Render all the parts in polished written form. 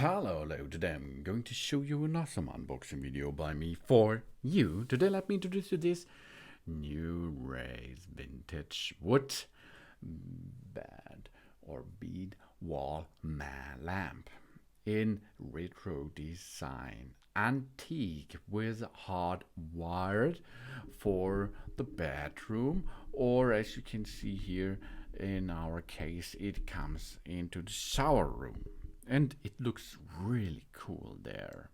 Hello, today I'm going to show you an awesome unboxing video by me for you. Today let me introduce you this Newrays vintage wood bed or bead wall lamp in retro design. Antique with hard wired for the bedroom, or as you can see here in our case it comes into the shower room and it looks really cool there.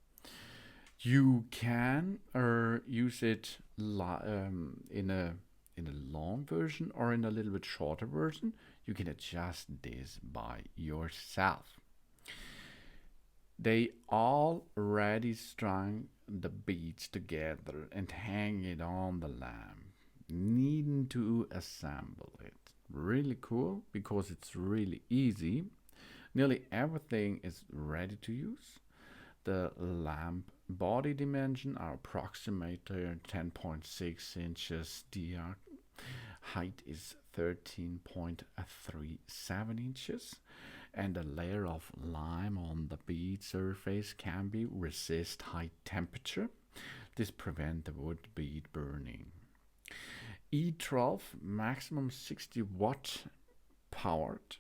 You can use it in a long version or in a little bit shorter version. You can adjust this by yourself. They already strung the beads together and hang it on the lamp. Needn't to assemble it. Really cool because it's really easy. Nearly everything is ready to use. The lamp body dimension are approximately 10.6 inches. Dia height is 13.37 inches. And a layer of lime on the bead surface can be resist high temperature. This prevent the wood bead burning. E12 maximum 60 watt powered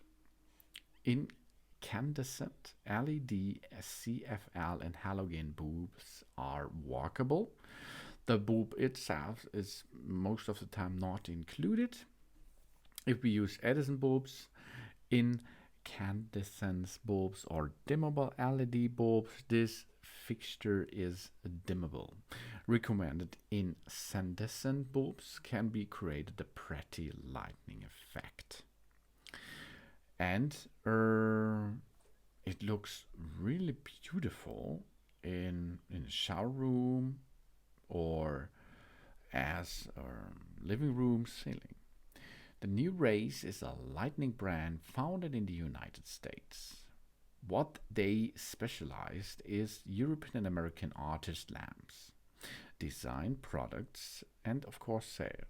Incandescent LED, CFL and halogen bulbs are workable. The bulb itself is most of the time not included. If we use Edison bulbs, incandescent bulbs or dimmable LED bulbs, this fixture is dimmable. Recommended incandescent bulbs can be created a pretty lightning effect. And it looks really beautiful in a shower room or as a living room ceiling. The Newrays is a lighting brand founded in the United States. What they specialized is European and American artist lamps, design products, and of course sale.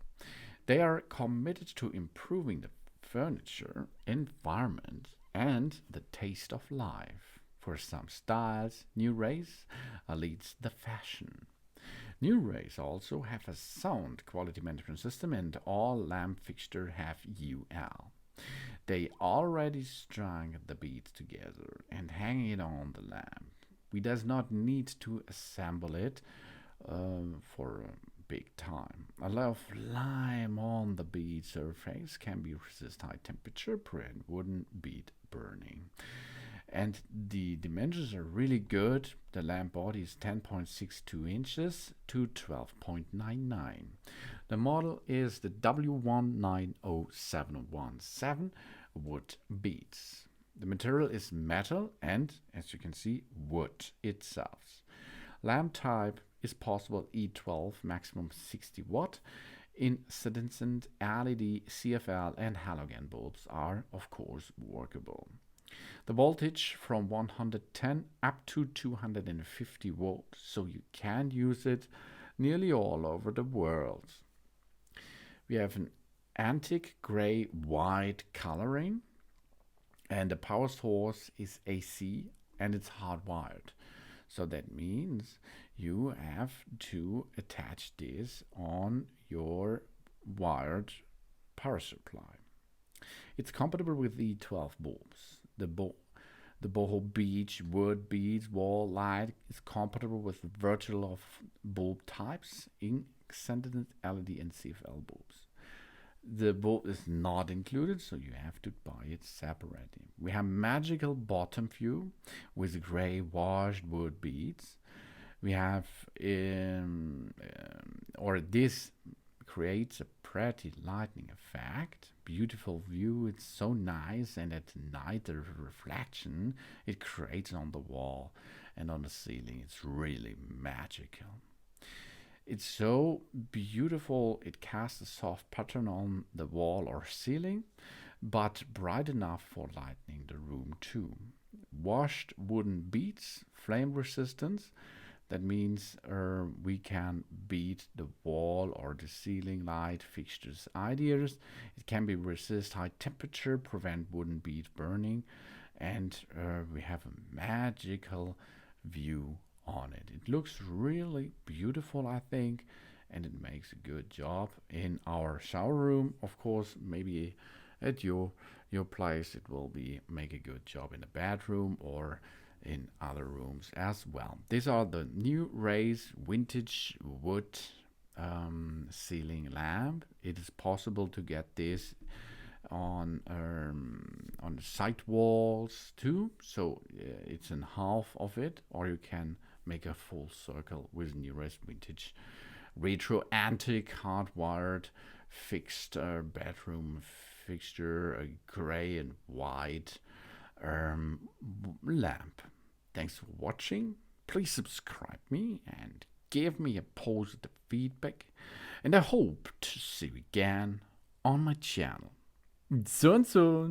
They are committed to improving the furniture, environment, and the taste of life. For some styles, Newrays leads the fashion. Newrays also have a sound quality management system and all lamp fixtures have UL. They already strung the beads together and hang it on the lamp. We does not need to assemble it for a big time. A layer of lime on the bead surface can be resist high temperature, prevent wooden bead burning. And the dimensions are really good. The lamp body is 10.62 inches to 12.99. The model is the W190717 wood beads. The material is metal and, as you can see, wood itself. Lamp type is possible E12 maximum 60 watt. Incandescent LED, CFL and halogen bulbs are of course workable. The voltage from 110 up to 250 volts, so you can use it nearly all over the world. We have an antique gray white coloring and the power source is AC and it's hardwired. So that means you have to attach this on your wired power supply. It's compatible with the E12 bulbs. The boho beach wood beads wall light is compatible with the virtual of bulb types, incandescent LED and CFL bulbs. The bulb is not included, so you have to buy it separately. We have magical bottom view with gray washed wood beads. We have this creates a pretty lightning effect. Beautiful view, it's so nice, and at night the reflection it creates on the wall and on the ceiling, it's really magical. It's so beautiful, it casts a soft pattern on the wall or ceiling, but bright enough for lighting the room too. Washed wooden beads, flame resistance. That means we can beat the wall or the ceiling light fixtures ideas. It can be resist high temperature, prevent wooden bead burning, and we have a magical view on it. It looks really beautiful, I think, and it makes a good job in our shower room. Of course, maybe at your place it will be make a good job in the bedroom or in other rooms as well. These are the Newrays vintage wood ceiling lamp. It is possible to get this on the side walls too, so it's in half of it, or you can make a full circle with Newrays vintage retro antique hardwired fixed bedroom fixture, a gray and white lamp. Thanks for watching. Please subscribe me and give me a positive feedback, and I hope to see you again on my channel. So and so.